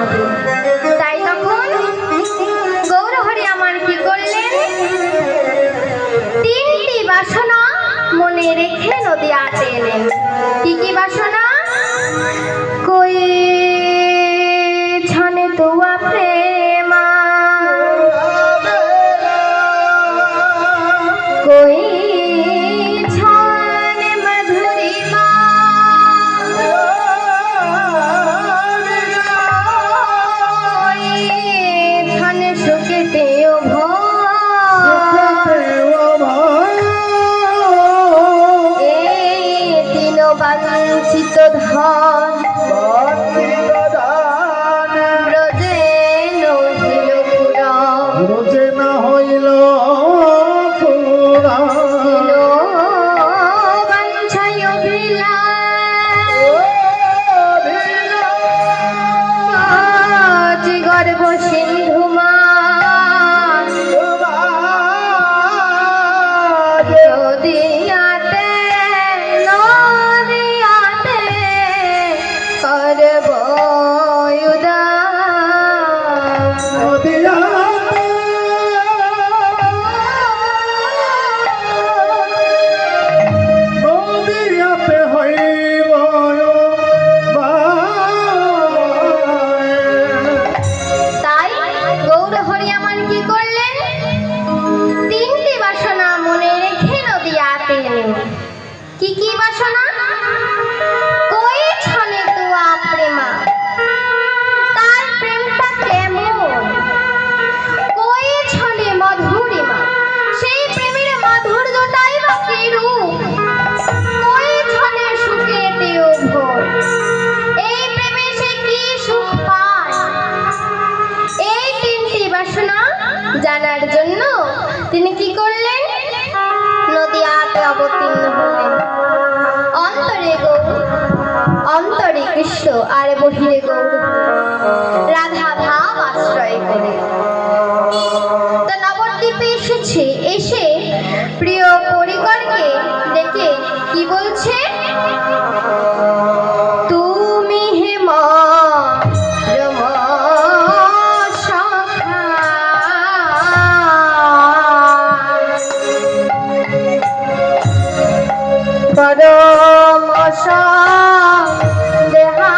হবে। তাই তখন গৌরহরি আমার কি করলেন, তিনটি বাসনা মনে রেখে নদিয়াতে এলেন। কি কি বাসনা? কই ছনে তুয়া প্রেমা, কই ছনে মধুরিমা, কই ছনে সুখেতে বাঞ্ছিত ধন ব্রজে নহিল পুরাণ, ব্রজে না হইল পুরাণ, বাঞ্ছায় অভিলাষ গর্ভ সিন্ধু মা, নদিয়াতে নদিয়াতে করব উদাস, নদিয়াতে নদিয়াতে হইব তাই গৌরহরি আমার কি করলেন, তিনটি বাসনা মনে রেখে নদিয়াতে এলেন। কি কি বাসনা? কই ছনে তুয়া প্রেমা, তার প্রেমটা কেমন? কই ছনে মধুরিমা, সেই প্রেমের মাধুর্যটাই বা কিরূপ? কই ছনে সুখেতে ভোর, এই প্রেমে সে কি সুখ পায়? এই তিনটি বাসনা জানার জন্য তিনি কি করলেন, নদিয়াতে অবতীর্ণ হলেন। অন্তরে গৌর, অন্তরে কৃষ্ণ আর বহিরে গৌর, রাধা ভাব আশ্রয় করে তা নবদ্বীপে এসেছে। এসে প্রিয় পরিকরকে ডেকে কি বলছে, তুমি হে মা রমা সখা, পরম দেহা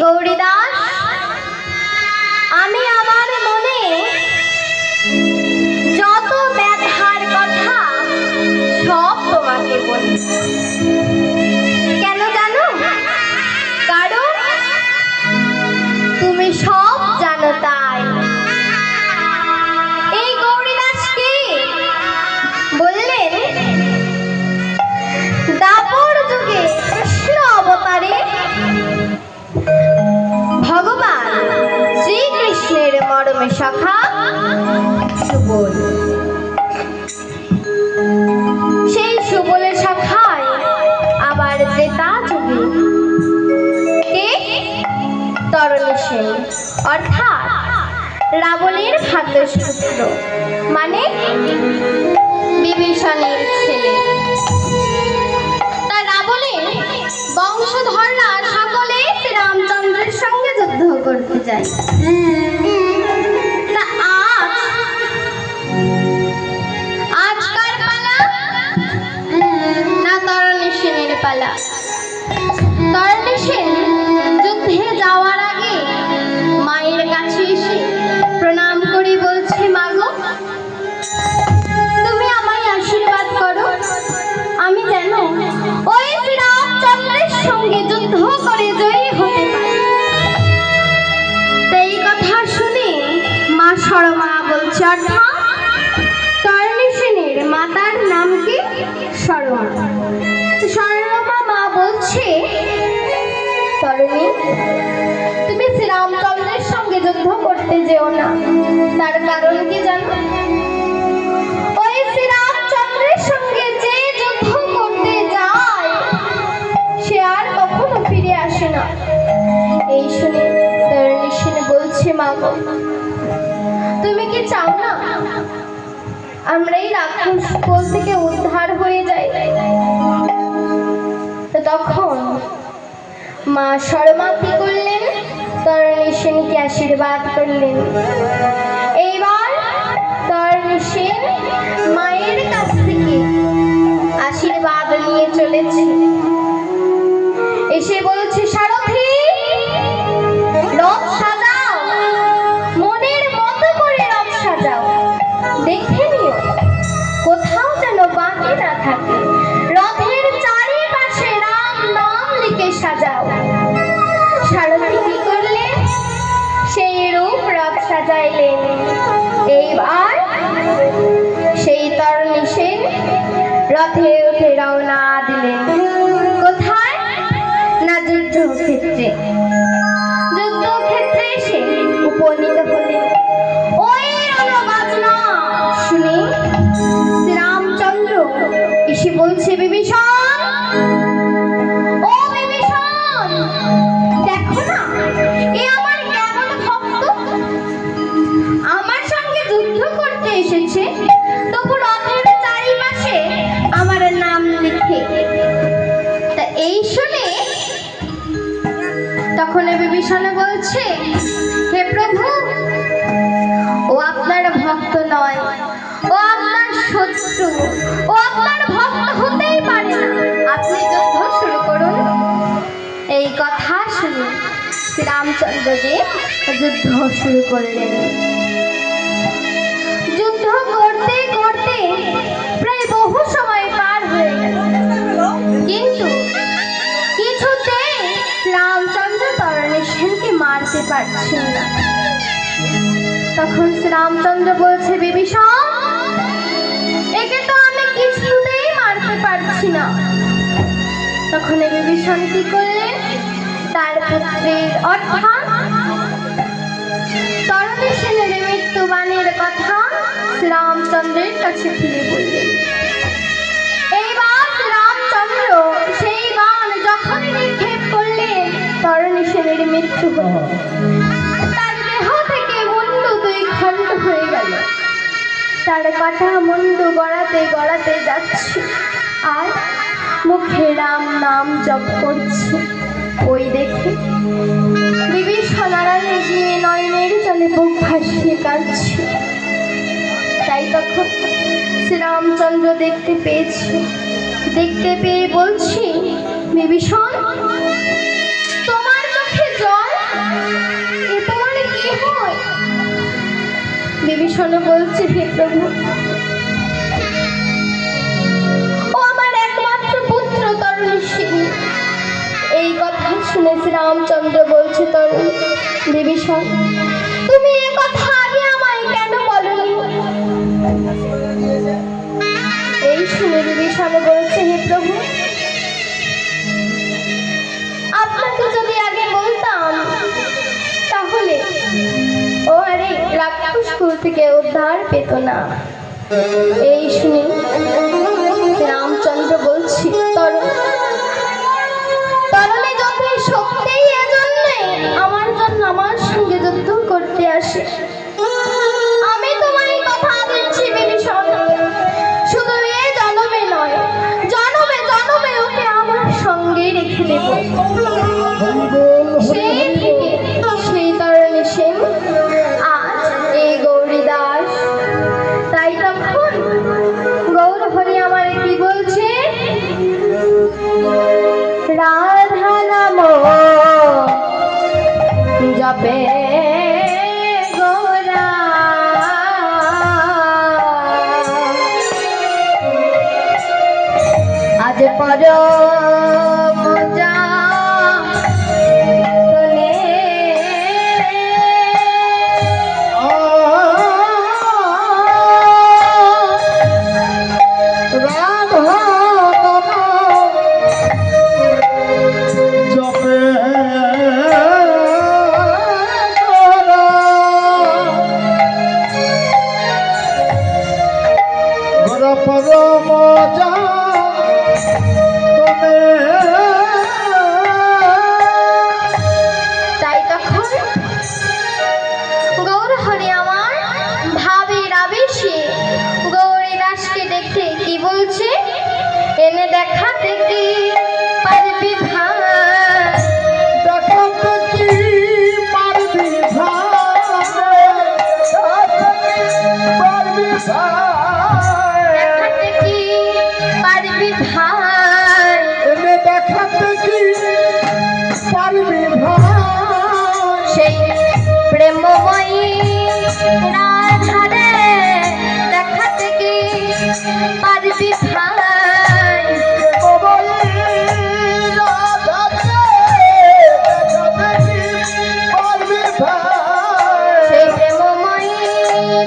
গৌরীদাস, আমি আমার মনে যত ব্যথার কথা সব তোমাকে বলি। কেন জানো? কারণ তুমি সব জানো তাই। এই গৌরীদাসকে বললেন দাপর যুগে কৃষ্ণ অবতারে ভগবান শ্রীকৃষ্ণের মরমে সখা সুবল। সেই সুবলের সখায় আবার ত্রেতা যুগে কে? তরণী সেন, অর্থাৎ রাবণের ভ্রাতুষ্পুত্র, মানে বিভীষণের ছেলে। তা রাবণের বংশধররা সকলে শ্রীরামচন্দ্রের সঙ্গে যুদ্ধ করতে যায়। তা আজ কার পালা? না তরণী সেনের পালা। তরণী সেন যুদ্ধে যাওয়ার আগে মায়ের কাছে এসে প্রণাম করে বলছে, মা গো, তুমি আমায় আশীর্বাদ করো, আমি যেন ওই শ্রীরামচন্দ্রের সঙ্গে যুদ্ধ করে জয়ী হতে পারি। এই কথা শুনে মা সরমা বলছে, অর্থাৎ তরণী সেনের মাতার নাম কি? সরমা। সরমা মা বলছে, তরণী, তুমি শ্রীরামচন্দ্রের সঙ্গে যুদ্ধ করতে যেও না। তার কারণ কি জানো? ওই শ্রীরামচন্দ্রের সঙ্গে যে যুদ্ধ করতে যায় সে আর কখনো ফিরে আসে না। এই শুনে তরণী সেন বলছে, মা গো, তুমি কি চাও না আমরা এই রাক্ষস কোল থেকে উদ্ধার হয়ে যাই? তো তখন মা সরমা কি করলেন? তরণী সেনকে আশীর্বাদ করলেন। এইবার তরণী সেন মায়ের কাছ থেকে আশীর্বাদ নিয়ে চলেছে। এসে বলছে, সারথি, রথ সাজাও, মনের মতো করে রথ সাজাও, দেখে নিও কোথাও যেন বাকি না থাকে। রথের চারিপাশে রাম নাম লিখে সাজাও। সারথি কি করলেন? সেই রূপ রথ সাজাইলেন। এইবার সেই তরণী সেন রথে উঠে রওনা দিলেন। কোথায়? না যুদ্ধক্ষেত্রে। যুদ্ধক্ষেত্রে এসে উপনীত হলেন। ওই রণবাজনা শুনে শ্রীরামচন্দ্র এসে বলছে, বিভীষণ, ও বিভীষণ, দেখো না এ আমার কেমন ভক্ত, আমার সঙ্গে যুদ্ধ করতে এসেছে, তবু রথের চারিপাশে আমার নাম লিখে। তা এই শুনে তখন বিভীষণ বলছে, হে প্রভু, ও আপনার ভক্ত নয়, ও আপনার শত্রু, ও আপনার ভক্ত হতেই পারে না, আপনি যুদ্ধ শুরু করুন। এই কথা শুনে শ্রীরামচন্দ্রদেব যুদ্ধ শুরু করলেন। যুদ্ধ করতে করতে প্রায় বহু সময় পার হয়ে গেল, কিন্তু কিছুতেই রামচন্দ্র তরণী সেনকে মারতে পারছেন না। তখন শ্রীরামচন্দ্র বলছে, বিভীষণ, একে তো আমি কিছুতেই মারতে পারছি না। তখন বিভীষণ কি করলেন? তার পুত্রের অর্থাৎ তরণী সেনের মৃত্যুবাণের কথা শ্রীরামচন্দ্রের কাছে ফিরে বললেন। এইবার শ্রীরামচন্দ্র সেই বাণ যখনই নিক্ষেপ করলেন, তরণী সেনের মৃত্যু হল। তার দেহ থেকে মুন্ডু দুই খণ্ড হয়ে গেল। তার কাটা মুন্ডু গড়াতে গড়াতে যাচ্ছে আর মুখে রাম নাম জপ করছে। ওই দেখে বিভীষণ আড়ালে গিয়ে নয়নের জলে বুক ভাসিয়ে কাঁদছে। তাই তখন শ্রীরামচন্দ্র দেখতে পেয়ে বলছি, বিভীষণ, তোমার চোখে জল বিভীষণ বলছে, হে প্রভু, ও আমার একমাত্র পুত্র তরুণী, এই কথা শুনে শ্রীরামচন্দ্র বলছে, তরুণ বিভীষণ, তুমি এ কথা আগে আমায় কেন বলনি? এই শুনে বিভীষণ বলছে, হে প্রভু, আপনাকে যদি আগে বলতাম তাহলে ও আরে রাক্ষস কুল থেকে উদ্ধার পেত না। এই শুনে রামচন্দ্র বলছি, তরুণী যদি সত্যিই এজন্যে আমার জন্য আমার সঙ্গে যুদ্ধ করতে আসে, আমি তোমার এই কথা দিচ্ছি বিভীষণ, শুধু এ জনমে নয়, জনমে জনমে ওকে আমার সঙ্গে রেখে দেব। সেই থেকে সেই তরুণী সেন আজ এই গৌরীদাস। তাই তখন গৌর হরি আমার কি বলছে, রাধা নাম জপে গোরা, আজ পর এনে দেখাতে কি পারবি ভাই, দেখাতে কি পারবি ভাই, পারবি ভাই, দেখাতে কি পারবি ভাই, এনে দেখাতে কি পারবি ভাই, সেই প্রেমময়ী রাধারে দেখাতে কি পারবি ভাই, সেই প্রেমময়ী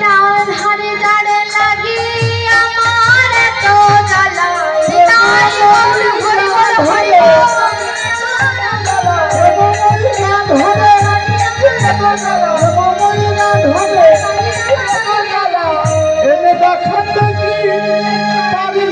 রাধারে যারে লাগি আমার এত জ্বালা, এনে দেখাতে কি পারবি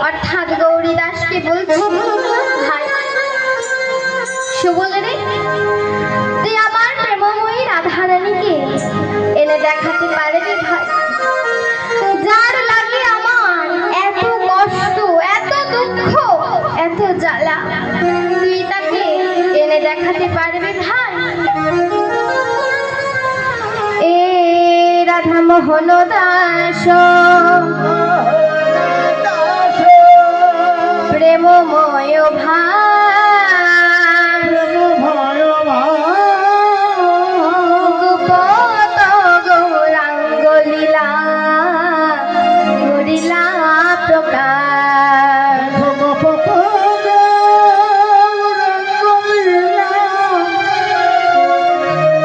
অর্থাৎ গৌরীদাসকে বলছি, ভাই সুবল রে, তুই আমার প্রেমময়ী রাধারানীকে এনে দেখাতে পারবি ভাই, যার লাগে আমার এত কষ্ট, এত দুঃখ, এত জ্বালা, তুই তাকে এনে দেখাতে পারবি ভাই? এ রাধা মোহন দাস প্রেমময় ভাই, গোপত গৌরাঙ্গ লীলা করিলা প্রকাশ,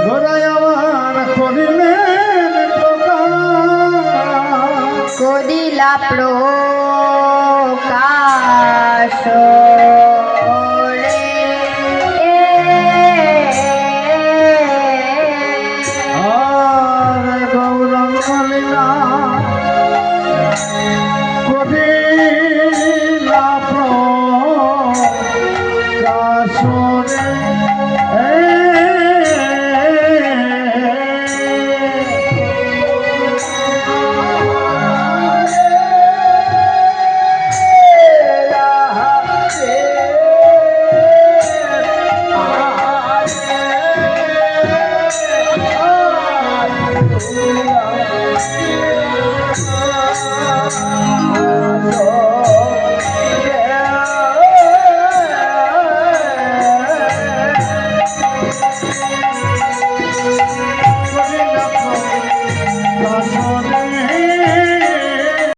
করিলা প্রকাশ রে। গৌরঙ্গ লীলা করিলা প্রকাশ রে। না